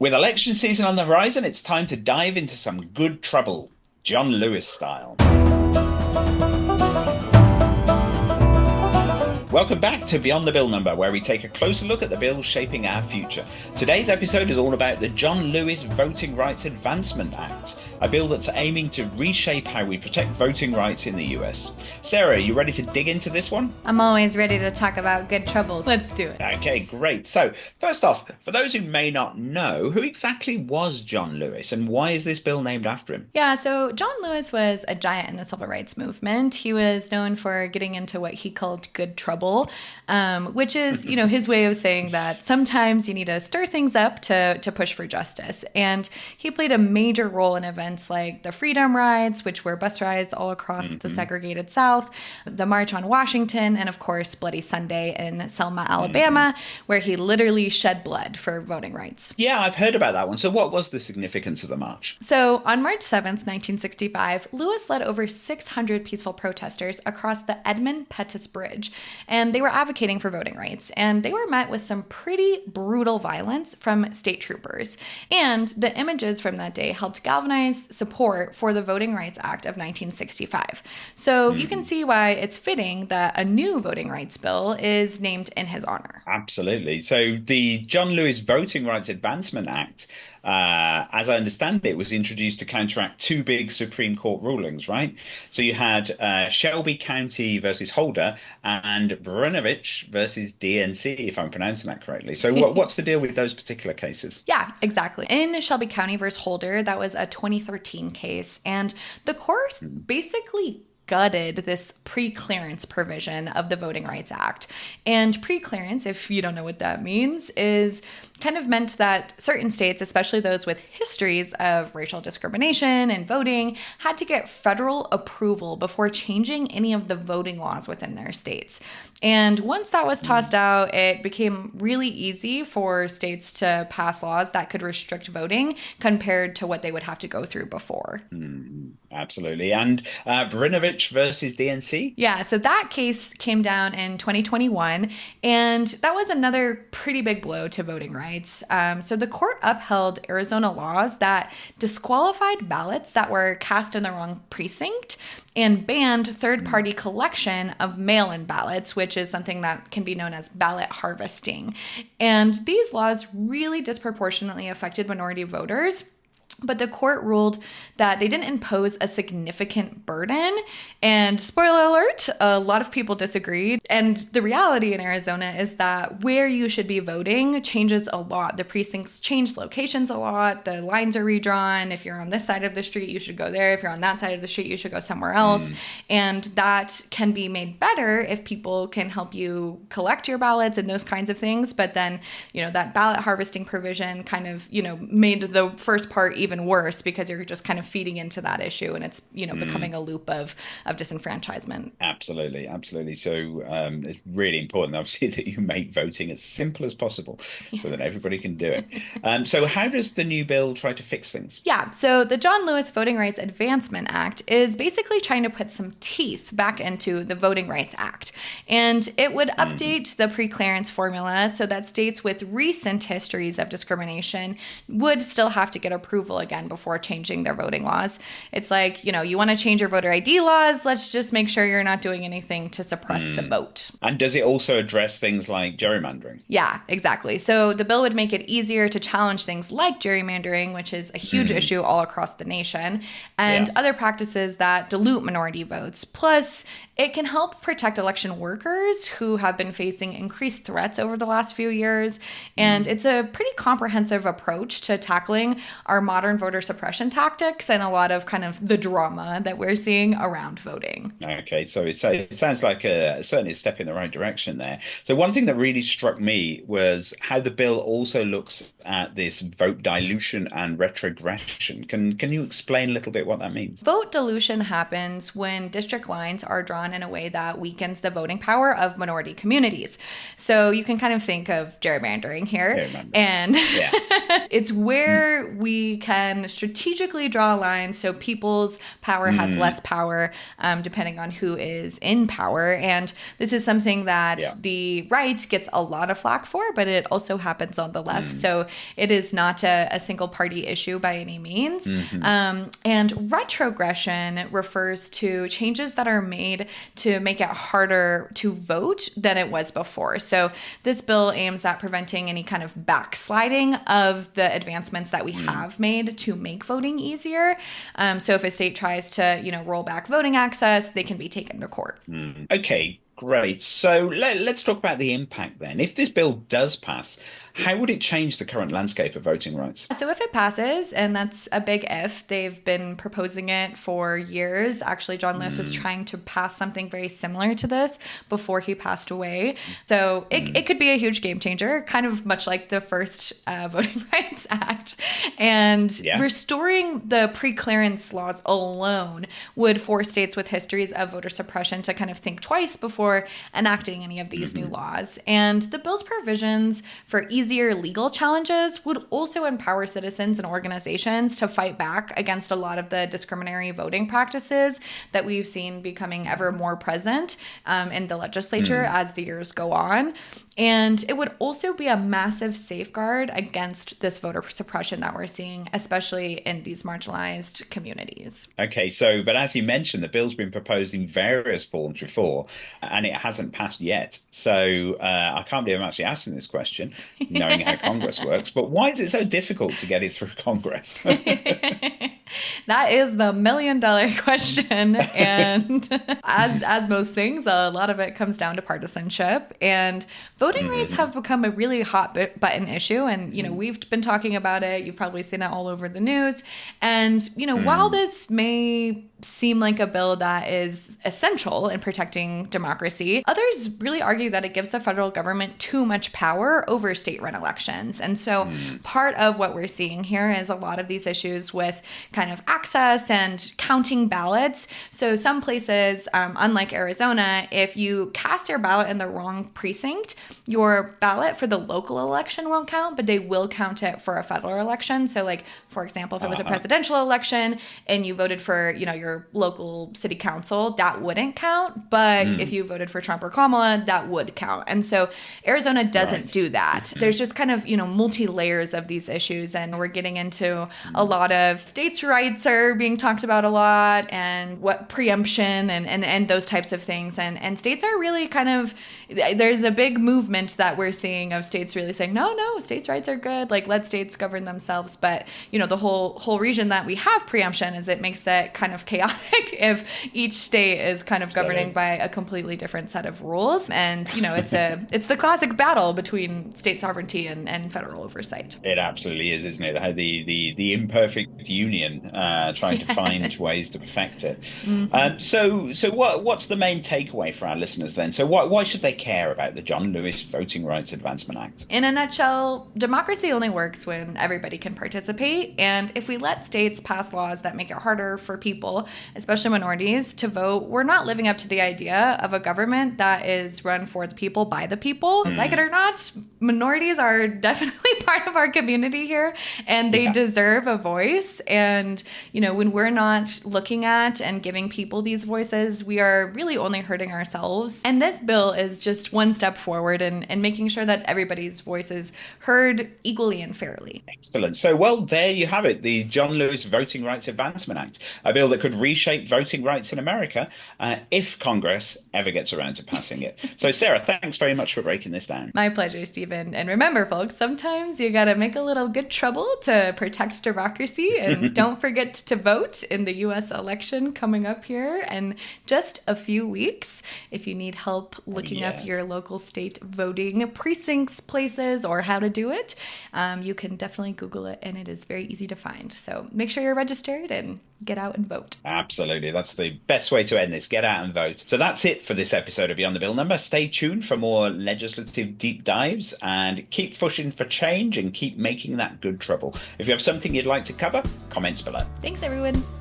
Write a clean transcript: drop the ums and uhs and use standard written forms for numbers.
With election season on the horizon, it's time to dive into some good trouble, John Lewis style. Welcome back to Beyond the Bill Number, where we take a closer look at the bills shaping our future. Today's episode is all about the John Lewis Voting Rights Advancement Act, a bill that's aiming to reshape how we protect voting rights in the US. Sarah, are you ready to dig into this one? I'm always ready to talk about good trouble. Let's do it. Okay, great. So, first off, for those who may not know, who exactly was John Lewis and why is this bill named after him? Yeah, so John Lewis was a giant in the civil rights movement. He was known for getting into what he called good trouble, which is, his way of saying that sometimes you need to stir things up to push for justice. And he played a major role in events like the Freedom Rides, which were bus rides all across the segregated South, the March on Washington, and of course, Bloody Sunday in Selma, Alabama, where he literally shed blood for voting rights. Yeah, I've heard about that one. So what was the significance of the march? So on March 7th, 1965, Lewis led over 600 peaceful protesters across the Edmund Pettus Bridge, and they were advocating for voting rights. And they were met with some pretty brutal violence from state troopers. And the images from that day helped galvanize support for the Voting Rights Act of 1965. So you can see why it's fitting that a new voting rights bill is named in his honor. Absolutely. So the John Lewis Voting Rights Advancement Act, as I understand it, was introduced to counteract two big Supreme Court rulings, right? So you had Shelby County versus Holder and Brnovich versus DNC, if I'm pronouncing that correctly. So what's the deal with those particular cases? Yeah, exactly. In Shelby County versus Holder, that was a 2013 case, and the court basically gutted this pre-clearance provision of the Voting Rights Act. And pre-clearance, if you don't know what that means, is kind of meant that certain states, especially those with histories of racial discrimination and voting, had to get federal approval before changing any of the voting laws within their states. And once that was tossed out, it became really easy for states to pass laws that could restrict voting compared to what they would have to go through before. Absolutely. And Brnovich versus DNC? Yeah, so that case came down in 2021, and that was another pretty big blow to voting rights. So the court upheld Arizona laws that disqualified ballots that were cast in the wrong precinct and banned third-party collection of mail-in ballots, which is something that can be known as ballot harvesting. And these laws really disproportionately affected minority voters. But the court ruled that they didn't impose a significant burden. And spoiler alert, a lot of people disagreed. And the reality in Arizona is that where you should be voting changes a lot. The precincts change locations a lot. The lines are redrawn. If you're on this side of the street, you should go there. If you're on that side of the street, you should go somewhere else. And that can be made better if people can help you collect your ballots and those kinds of things. But then, that ballot harvesting provision kind of, made the first part even worse because you're just kind of feeding into that issue and it's becoming a loop of disenfranchisement. Absolutely. So it's really important obviously that you make voting as simple as possible so that everybody can do it. So how does the new bill try to fix things? Yeah, so the John Lewis Voting Rights Advancement Act is basically trying to put some teeth back into the Voting Rights Act, and it would update the pre-clearance formula so that states with recent histories of discrimination would still have to get approval again before changing their voting laws. It's like, you want to change your voter ID laws, let's just make sure you're not doing anything to suppress the vote. And does it also address things like gerrymandering? Yeah, exactly. So the bill would make it easier to challenge things like gerrymandering, which is a huge issue all across the nation, and other practices that dilute minority votes. Plus, it can help protect election workers who have been facing increased threats over the last few years. And it's a pretty comprehensive approach to tackling our modern voter suppression tactics and a lot of kind of the drama that we're seeing around voting. Okay, so it sounds like certainly a step in the right direction there. So one thing that really struck me was how the bill also looks at this vote dilution and retrogression. Can you explain a little bit what that means? Vote dilution happens when district lines are drawn in a way that weakens the voting power of minority communities. So you can kind of think of gerrymandering here. And it's where we can can strategically draw a line so people's power has less power depending on who is in power. And this is something that the right gets a lot of flack for, but it also happens on the left. So it is not a single party issue by any means. And retrogression refers to changes that are made to make it harder to vote than it was before. So this bill aims at preventing any kind of backsliding of the advancements that we have made to make voting easier. So if a state tries to, roll back voting access, they can be taken to court. Okay, great. So let's talk about the impact then. If this bill does pass, how would it change the current landscape of voting rights? So if it passes, and that's a big if, they've been proposing it for years. Actually, John Lewis was trying to pass something very similar to this before he passed away. So it could be a huge game changer, kind of much like the first Voting Rights Act. And restoring the pre-clearance laws alone would force states with histories of voter suppression to kind of think twice before enacting any of these new laws. And the bill's provisions for easier legal challenges would also empower citizens and organizations to fight back against a lot of the discriminatory voting practices that we've seen becoming ever more present in the legislature as the years go on. And it would also be a massive safeguard against this voter suppression that we're seeing, especially in these marginalized communities. Okay, but as you mentioned, the bill's been proposed in various forms before, and it hasn't passed yet. So I can't believe I'm actually asking this question, knowing how Congress works. But why is it so difficult to get it through Congress? That is the $1,000,000 question. And as most things, a lot of it comes down to partisanship. And voting rights have become a really hot button issue. And, we've been talking about it. You've probably seen it all over the news. And, while this may seem like a bill that is essential in protecting democracy, others really argue that it gives the federal government too much power over state-run elections. And so part of what we're seeing here is a lot of these issues with kind of access and counting ballots. So some places, unlike Arizona, if you cast your ballot in the wrong precinct, your ballot for the local election won't count, but they will count it for a federal election. So like, for example, if it was a presidential election and you voted for, your local city council, that wouldn't count. But if you voted for Trump or Kamala, that would count. And so Arizona doesn't do that. There's just kind of, multi-layers of these issues. And we're getting into a lot of states' rights are being talked about a lot, and what preemption and those types of things. And states are really kind of, there's a big movement that we're seeing of states really saying, no, states' rights are good. Like, let states govern themselves. But, the whole reason that we have preemption is it makes it kind of chaotic if each state is kind of governing by a completely different set of rules. And, it's the classic battle between state sovereignty and federal oversight. It absolutely is, isn't it? The imperfect union, trying to find ways to perfect it. So what's the main takeaway for our listeners then? So why should they care about the John Lewis Voting Rights Advancement Act? In a nutshell, democracy only works when everybody can participate. And if we let states pass laws that make it harder for people, especially minorities, to vote, we're not living up to the idea of a government that is run for the people by the people. Like it or not, minorities are definitely part of our community here, and they deserve a voice. And, when we're not looking at and giving people these voices, we are really only hurting ourselves. And this bill is just one step forward in making sure that everybody's voice is heard equally and fairly. Excellent. So, there you have it, the John Lewis Voting Rights Advancement Act, a bill that could reshape voting rights in America if Congress ever gets around to passing it. So, Sarah, thanks very much for breaking this down. My pleasure, Stephen. And remember, folks, sometimes you got to make a little good trouble to protect democracy. And don't forget to vote in the U.S. election coming up here in just a few weeks. If you need help looking up your local state voting precincts, places, or how to do it, you can definitely Google it, and it is very easy to find. So make sure you're registered and get out and vote. Absolutely. That's the best way to end this. Get out and vote. So that's it for this episode of Beyond the Bill Number. Stay tuned for more legislative deep dives, and keep pushing for change and keep making that good trouble. If you have something you'd like to cover, comments below. Thanks, everyone.